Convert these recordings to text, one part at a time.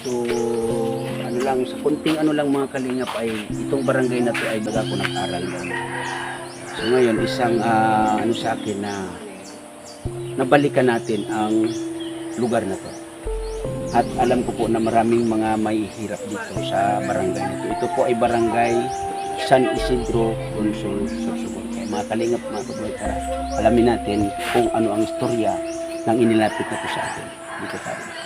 So, ano lang, sa kunting ano lang mga kalingap ay itong barangay na to ay baga ko nag-aral lang. So ngayon, isang ano sa akin na nabalikan natin ang lugar na to. At alam ko po na maraming mga may hirap dito sa barangay na to. Ito po ay barangay San Isidro, Consul, Sorsogon. Kaya mga kalingap, mga kabuhay, tara, alamin natin kung ano ang istorya ng inilapit na to sa atin. Dito tayo.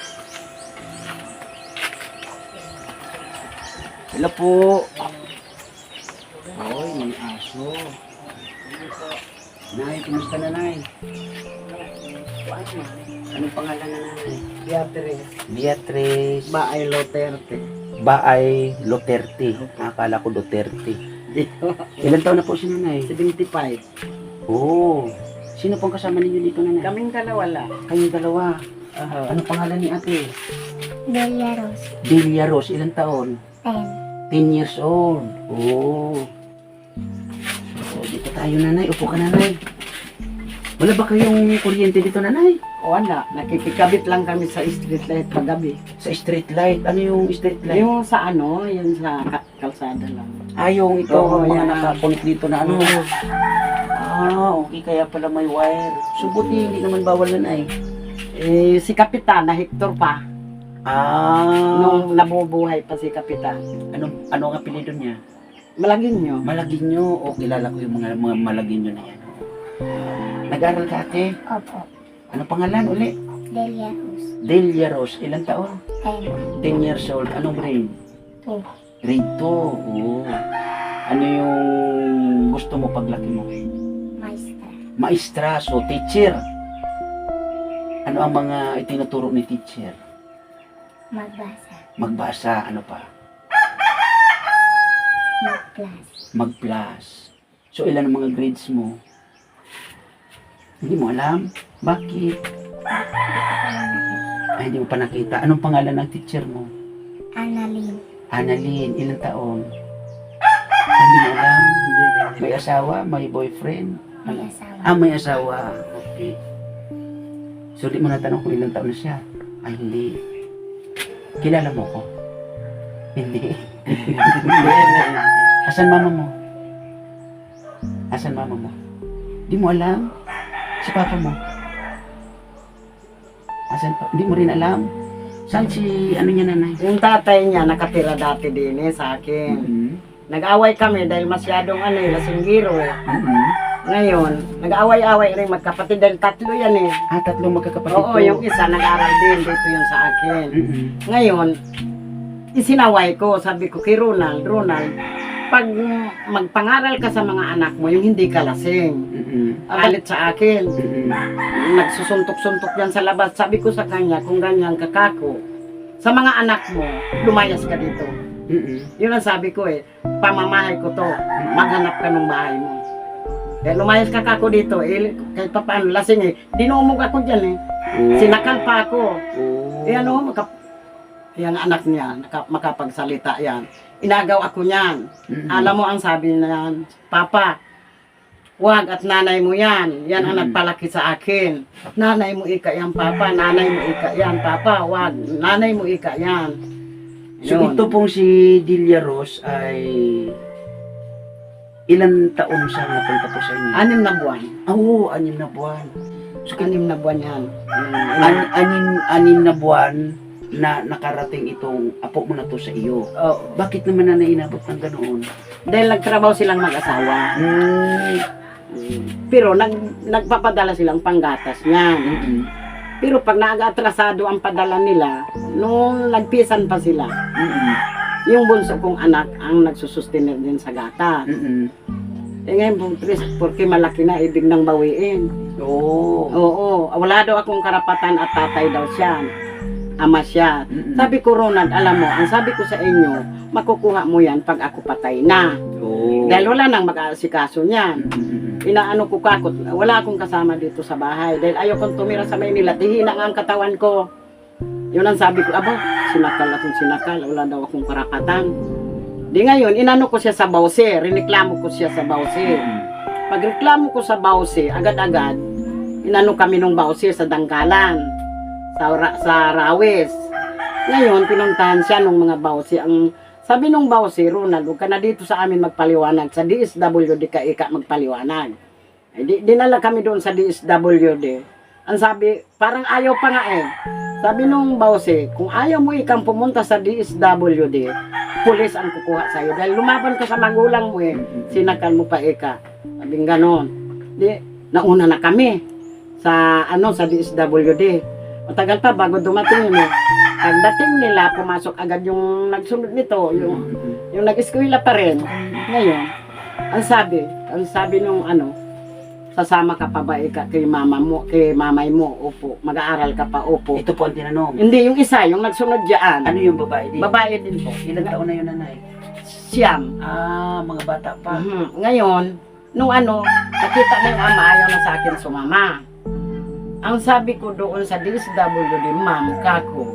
Hello po. Oy, may aso. Nay, kumusta na, Nay? Anong pangalan na, Nay? Beatriz. Beatrice. Baay Loterte. Baay Loterte. Akala ko Duterte. Ilan taon na po si Nanay? 75. Oo. Sino pong kasama ninyo dito, Nanay? Kaming dalawa lang. Kayong dalawa. Anong pangalan ni ate? Delia Rose, Delia Rose. Ilan taon? 10 years old. Oo. So, dito tayo, Nanay. Upo ka, Nanay. Wala ba kayong kuryente dito, Nanay? Wala. Nakikikabit lang kami sa street light paggabi. Sa street light. Ano yung street light? Yung sa ano, yung sa kalsada lang. Yung ito, Oo, mga yan. nakakunik dito na ano. Okay. Kaya pala may wire. So, buti hindi naman bawal, Nanay. Si Kapitan, na Hector pa. Nung nabubuhay pa si Kapitan. Ano ang apelido niya? Malagin nyo. Malaginyo. O, kilala ko yung mga Malaginyo na yan. Nag-aral ka, ate? Opo, Ano pangalan uli? Delia Rose, Delia Rose. Ilang taon? 10, 10 years old. Anong grade? 2, Grade 2. Oo. Ano yung gusto mo paglaki mo? maestra, Maestra. So, teacher. Ano ang mga itinuturo ni teacher? magbasa, Magbasa. Ano pa? mag-class, Mag-plus. So, ilan ang mga grades mo? Hindi mo alam? Bakit? Ay, hindi mo pa nakita. Anong pangalan ng teacher mo? Annalyn, Annalyn. Ilang taon? Hindi mo alam? Hindi. May asawa? May boyfriend? may asawa, May asawa. Okay. So, di mo natanong kung ilang taon na siya? Ay, hindi. Kilala mo ko? Hindi. Asan mama mo? Asan mama mo? Di mo alam? Si papa mo? Asan pa? Di mo rin alam? Saan si, ano niya, Nanay? Yung tatay niya nakatira dati din sa akin. Mm-hmm. Nag-away kami dahil masyadong lasinggiro. Mm-hmm. Ngayon, nag-away-away rin magkapatid dahil tatlo yan Tatlong magkakapatid Oo, ko. yung isa nag-aral din dito yun sa akin. Mm-hmm. Ngayon, isinaway ko, sabi ko kay Ronald, pag magpangaral ka sa mga anak mo, yung hindi ka lasing, Mm-hmm. alit sa akin, Mm-hmm. nagsusuntok-suntok yan sa labas. Sabi ko sa kanya, kung ganyan kakako, sa mga anak mo, lumayas ka dito. Mm-hmm. Yun ang sabi ko pamamahay ko to, maghanap ka ng bahay mo. Lumayas ka kako dito, kahit pa paano, lasing dinumog ako dyan sinakal pa ako. Ano, yan anak niya, makapagsalita yan. Inagaw ako niyan. Mm-hmm. Alam mo ang sabi na yan, Papa, wag at nanay mo yan. Yan ang nagpalaki sa akin. Nanay mo ika yan, Papa. Nanay mo ika yan, Papa. Wag, nanay mo ika yan. So, Yun. ito pong si Delia Rose ay ilan taon siya napunta po sa inyo? 6 na buwan. Oo, 6 na buwan. So, 6 na buwan yan. anim na buwan na nakarating itong apo mo na to sa iyo. Oo. Bakit naman na nainabot ng ganoon? Dahil nagtrabaho silang mag-asawa. Pero nagpapadala silang panggatas niyan. Mm-mm. Pero pag nag-atrasado ang padala nila, nung nagpisan pa sila, Mm-mm. yung bunso kong anak ang nagsusustenir din sa gatas. Mm-mm. Ngayon po, porque malaki na, ibig nang bawiin. Oo. Oo, wala daw akong karapatan at tatay daw siya. Ama siya. Mm-mm. Sabi ko, Ronald, alam mo, ang sabi ko sa inyo, makukuha mo yan pag ako patay na. Oo. Dahil wala nang mag-aasikaso niyan. Mm-mm. Inaano ko kakot, wala akong kasama dito sa bahay. Dahil ayaw kong tumira sa Maynila, tihina nga ang katawan ko. Yun ang sabi ko, aba, sinakal, wala daw akong karapatan. Di ngayon, inano ko siya sa bawse, riniklamo ko siya sa bawse. Pag reklamo ko sa bawse, agad-agad, inano kami nung bawse sa Danggalan, sa Rawes. Ngayon, pinuntahan siya nung mga bawsi. Ang sabi nung bawsi, Ronald, huwag ka na dito sa amin magpaliwanag. Sa DSWD ka ika magpaliwanag. Eh, dinala kami doon sa DSWD. Ang sabi, parang ayaw pa nga eh. Sabi nung bawsi, kung ayaw mo ikang pumunta sa DSWD, pulis ang kukuha sa'yo. Dahil lumaban ka sa magulang mo eh, sinakal mo pa ika. Sabi ganon. Di, nauna na kami sa sa DSWD. Matagal pa bago dumating yun eh. Pagdating nila, pumasok agad yung nagsunod nito, yung nag-eskwela pa rin. Ngayon, ang sabi nung sasama ka pa ba ika kay mama mo, kay mamay mo, opo, mag-aaral ka pa, opo. Ito po ang tinanong. Hindi, yung isa, yung nagsunod dyan. Ano yung babae din? Babae din po. Ilang taon na yun, nanay? Siyam. Ah, mga bata pa. Ngayon, nung nakita na yung ama, ayaw na sa akin sumama. Ang sabi ko doon sa DSWD, ma'am, kako,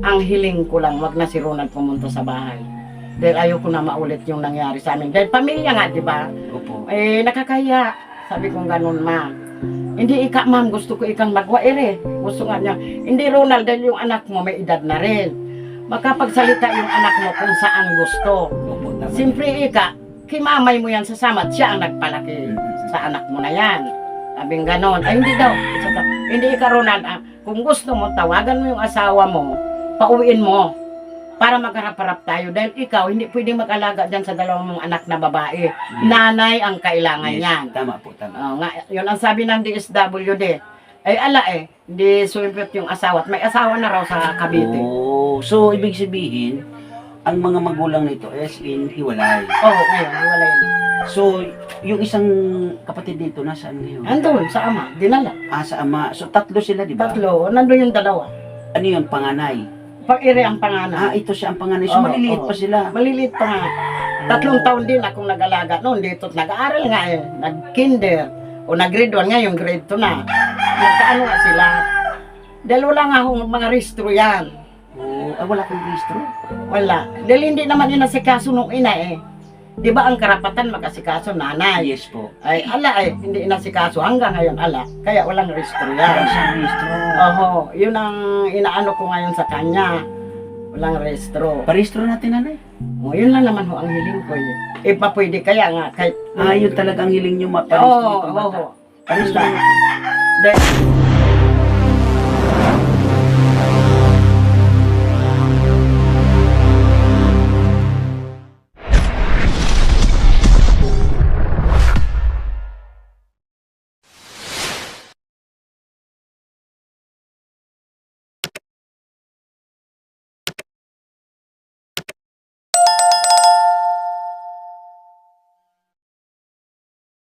ang hiling ko lang, wag na si Ronald pumunta sa bahay. Dahil ayaw ko na maulit yung nangyari sa amin. Dahil pamilya nga, di ba? Opo. Eh, nakakaya. Sabi kong ganun, ma'am. Hindi ma'am, gusto ko ikang magwaire. Gusto nga niya. Hindi, Ronald, dahil yung anak mo may edad na rin. Makapagsalita yung anak mo kung saan gusto. Opo, tama. Siyempre, kimamay mo yan sa samat. Siya ang nagpalaki sa anak mo na yan. Sabing ganon. Ay, hindi daw. Hindi Ronald. Kung gusto mo, tawagan mo yung asawa mo. Pauwiin mo. Para magharap-harap tayo. Dahil ikaw, hindi pwedeng mag-alaga dyan sa dalawang mong anak na babae. Nanay ang kailangan Yes, yan. tama po, tama. Yun ang sabi ng DSWD. Ay, di sumimpit yung asawa. At may asawa na raw sa Cavite. Oh, so ibig sabihin, ang mga magulang nito is in hiwalay. Ngayon, hiwalay na. So, yung isang kapatid dito, nasaan ngayon? Andun, sa ama. Dinala. Sa ama. So, tatlo sila, di ba? Tatlo. Nandun yung dalawa. Ano yun, panganay? Pag-ire ang pangalan. Ito siya ang panganay. So, Oo, maliliit oo. pa sila. Maliliit pa nga. 3 taon din akong nag-alaga noon dito. Nag-aaral nga eh. Nag-kinder. O nag-grade 1 ngayon, grade 2 na. Nagkaano nga sila. Dahil wala nga akong mga restro yan. Wala kang registro? Wala. Dahil hindi naman inasikaso nung ina eh. Di ba ang karapatan mag-asikaso nanay? Yes po. Ay, hindi inasikaso. Hanggang ngayon, Kaya walang restro yan. Wala siyang registro. Oho, yun ang inaano ko ngayon sa kanya. Walang restro. Parehistro natin, nanay. Yun lang naman ho ang hiling ko. Pwede kaya nga. Kahit, Yun talagang hiling nyo maparehistro Oo, itong bata. oo. Parehistro Wala. natin. Dahil,